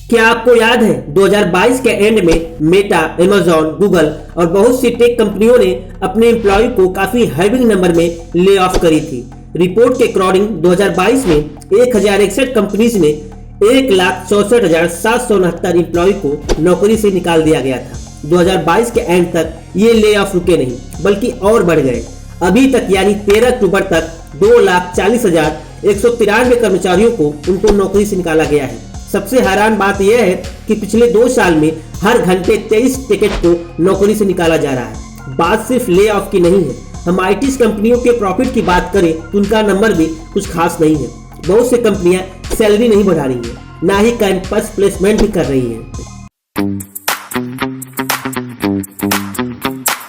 क्या आपको याद है 2022 के एंड में मेटा, अमेज़न, गूगल और बहुत सी टेक कंपनियों ने अपने एम्प्लॉय को काफी हैविंग नंबर में ले ऑफ करी थी। रिपोर्ट के अकॉर्डिंग 2022 में 1061 कंपनीज ने 1,64,769 एम्प्लॉय को नौकरी से निकाल दिया गया था। 2022 के एंड तक ये ले ऑफ रुके नहीं बल्कि और बढ़ गए। अभी तक यानी 13 अक्टूबर तक 2,40,193 कर्मचारियों को उनको नौकरी से निकाला गया है। सबसे हैरान बात यह है कि पिछले 2 साल में हर घंटे 23 टिकट को नौकरी से निकाला जा रहा है। बात सिर्फ ले ऑफ की नहीं है। हम आईटी कंपनियों के प्रॉफिट की बात करें तो उनका नंबर भी कुछ खास नहीं है। बहुत सी कंपनियां सैलरी नहीं बढ़ा रही है, ना ही कैंपस प्लेसमेंट भी कर रही है।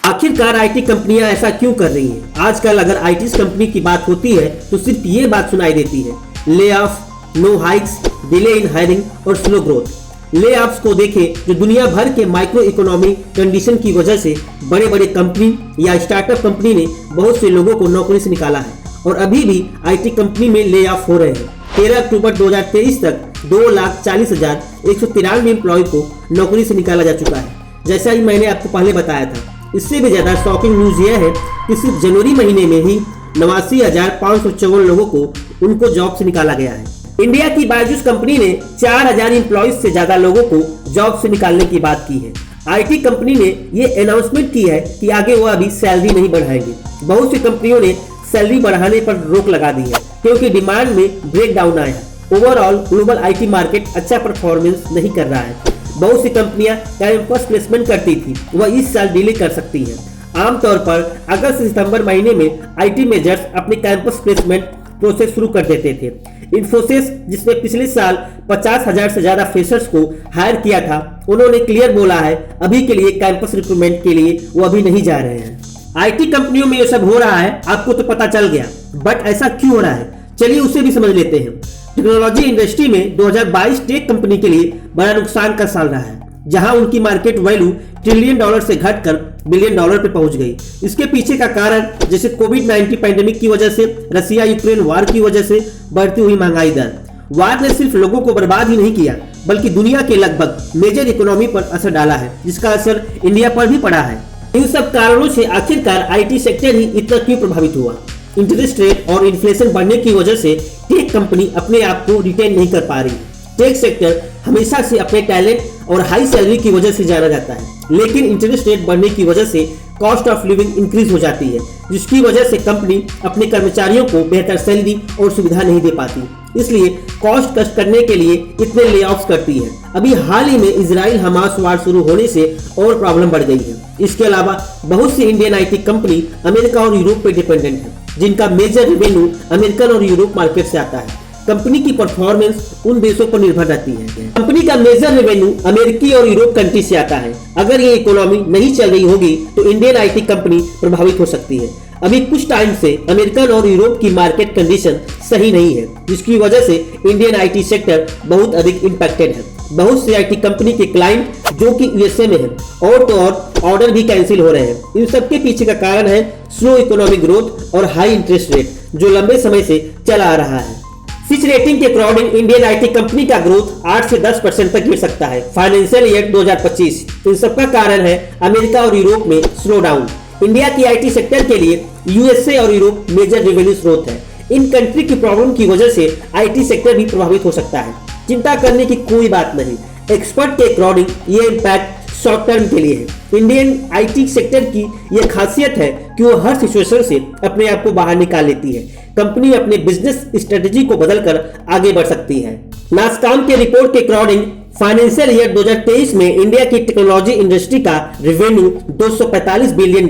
आखिरकार आईटी कंपनियां ऐसा क्यों कर रही हैं? आजकल अगर आईटी कंपनी की बात होती है तो सिर्फ ये बात सुनाई देती है, lay off, no hikes, delay in hiring और स्लो ग्रोथ। ले ऑफ्स को देखें जो दुनिया भर के माइक्रो इकोनॉमी कंडीशन की वजह से बड़े बड़े कंपनी या स्टार्टअप कंपनी ने बहुत से लोगों को नौकरी से निकाला है और अभी भी आईटी कंपनी में ले ऑफ हो रहे हैं। 13 अक्टूबर 2023 तक 2,40,193 एम्प्लॉय को नौकरी से निकाला जा चुका है। जैसा ही मैंने आपको पहले बताया था, इससे भी ज्यादा शॉकिंग न्यूज यह है कि सिर्फ जनवरी महीने में ही 89,554 लोगों को उनको जॉब से निकाला गया है। इंडिया की बायजूस कंपनी ने 4,000 एम्प्लॉइज से ज्यादा लोगों को जॉब से निकालने की बात की है। आईटी कंपनी ने ये अनाउंसमेंट की है कि आगे वो अभी सैलरी नहीं बढ़ाएंगे। बहुत सी कंपनियों ने सैलरी बढ़ाने पर रोक लगा दी है क्योंकि डिमांड में ब्रेक डाउन आया है। ओवरऑल ग्लोबल आईटी मार्केट अच्छा परफॉर्मेंस नहीं कर रहा है। बहुत सी कंपनियां कैंपस प्लेसमेंट करती थी, वह इस साल डिले कर सकती है। आमतौर पर अगस्त से सितंबर महीने में आईटी मेजर्स अपने कैंपस प्लेसमेंट प्रोसेस शुरू कर देते थे। इन्फोसिस, जिसने पिछले साल 50,000 से ज्यादा फ्रेशर्स को हायर किया था, उन्होंने क्लियर बोला है अभी के लिए कैंपस रिक्रूटमेंट के लिए वो अभी नहीं जा रहे हैं। आईटी कंपनियों में ये सब हो रहा है आपको तो पता चल गया, बट ऐसा क्यों हो रहा है चलिए उसे भी समझ लेते हैं। टेक्नोलॉजी इंडस्ट्री में 2022 टेक कंपनी के लिए बड़ा नुकसान का साल रहा है, जहां उनकी मार्केट वैल्यू ट्रिलियन डॉलर से घटकर बिलियन डॉलर पे पहुंच गई। इसके पीछे का कारण जैसे कोविड-19 पैंडेमिक की वजह से, रसिया यूक्रेन वार की वजह से बढ़ती हुई महंगाई दर। वार ने सिर्फ लोगों को बर्बाद ही नहीं किया बल्कि दुनिया के लगभग मेजर इकोनॉमी पर असर डाला है, जिसका असर इंडिया पर भी पड़ा है। इन सब कारणों से आखिरकार आईटी सेक्टर ही इतना क्यों प्रभावित हुआ? इंटरेस्ट रेट और इन्फ्लेशन बढ़ने की वजह से टेक कंपनी अपने आप को रिटेन नहीं कर पा रही। टेक सेक्टर हमेशा से अपने टैलेंट और हाई सैलरी की वजह से जाना जाता है, लेकिन इंटरेस्ट रेट बढ़ने की वजह से कॉस्ट ऑफ लिविंग इंक्रीज हो जाती है, जिसकी वजह से कंपनी अपने कर्मचारियों को बेहतर सैलरी और सुविधा नहीं दे पाती। इसलिए कॉस्ट कट करने के लिए इतने ले ऑफ्स करती है। अभी हाल ही में इजराइल हमास वार शुरू होने से और प्रॉब्लम बढ़ गई है। इसके अलावा बहुत सी इंडियन आईटी कंपनी अमेरिका और यूरोप पे डिपेंडेंट है, जिनका मेजर रेवेन्यू अमेरिकन और यूरोप मार्केट से आता है। कंपनी की परफॉर्मेंस उन देशों पर निर्भर रहती है। कंपनी का मेजर रेवेन्यू अमेरिकी और यूरोप कंट्री से आता है। अगर ये इकोनॉमी नहीं चल रही होगी तो इंडियन आईटी कंपनी प्रभावित हो सकती है। अभी कुछ टाइम से अमेरिकन और यूरोप की मार्केट कंडीशन सही नहीं है, जिसकी वजह से इंडियन आईटी सेक्टर बहुत अधिक इम्पैक्टेड है। बहुत सी आईटी कंपनी के क्लाइंट जो कि यूएसए में है और तो और ऑर्डर भी कैंसिल हो रहे हैं। इन सब के पीछे का कारण है स्लो इकोनॉमिक ग्रोथ और हाई इंटरेस्ट रेट जो लंबे समय से चला आ रहा है। फिच रेटिंग के अकॉर्डिंग इंडियन आईटी कंपनी का ग्रोथ 8 से 10% तक गिर सकता है फाइनेंशियल ईयर 2025। इन सबका कारण है अमेरिका और यूरोप में स्लो डाउन। इंडिया की आईटी सेक्टर के लिए यूएसए और यूरोप मेजर रेवेन्यू स्रोत है। इन कंट्री की प्रॉब्लम की वजह से आईटी सेक्टर भी प्रभावित हो सकता है। चिंता करने की कोई बात नहीं। एक्सपर्ट के अकॉर्डिंग ये इम्पैक्ट शॉर्ट टर्म के लिए है। इंडियन आईटी सेक्टर की यह खासियत है कि वो हर सिचुएशन से अपने आप को बाहर निकाल लेती है। कंपनी अपने बिजनेस स्ट्रेटेजी को बदलकर आगे बढ़ सकती है। नासकॉम के रिपोर्ट के अकॉर्डिंग फाइनेंशियल ईयर 2023 में इंडिया की टेक्नोलॉजी इंडस्ट्री का रेवेन्यू $245 बिलियन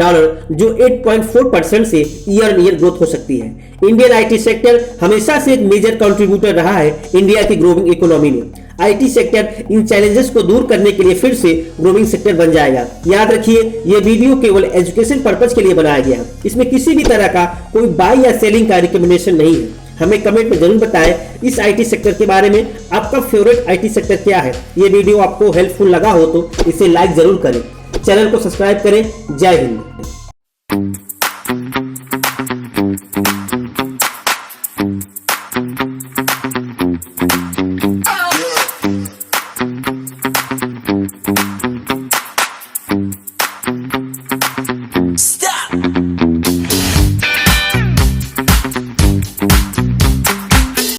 जो 8.4% से ईयर ईयर ग्रोथ हो सकती है। इंडियन आईटी सेक्टर हमेशा से एक मेजर कंट्रीब्यूटर रहा है इंडिया की ग्रोइंग इकोनॉमी में। आईटी सेक्टर इन चैलेंजेस को दूर करने के लिए फिर से ग्रोइंग सेक्टर बन जाएगा। याद रखिए, यह वीडियो केवल एजुकेशन पर्पज के लिए बनाया गया है। इसमें किसी भी तरह का कोई बाय या सेलिंग का रिकमेंडेशन नहीं है। हमें कमेंट में जरूर बताएं इस आईटी सेक्टर के बारे में, आपका फेवरेट आईटी सेक्टर क्या है। ये वीडियो आपको हेल्पफुल लगा हो तो इसे लाइक जरूर करें, चैनल को सब्सक्राइब करें। जय हिंद।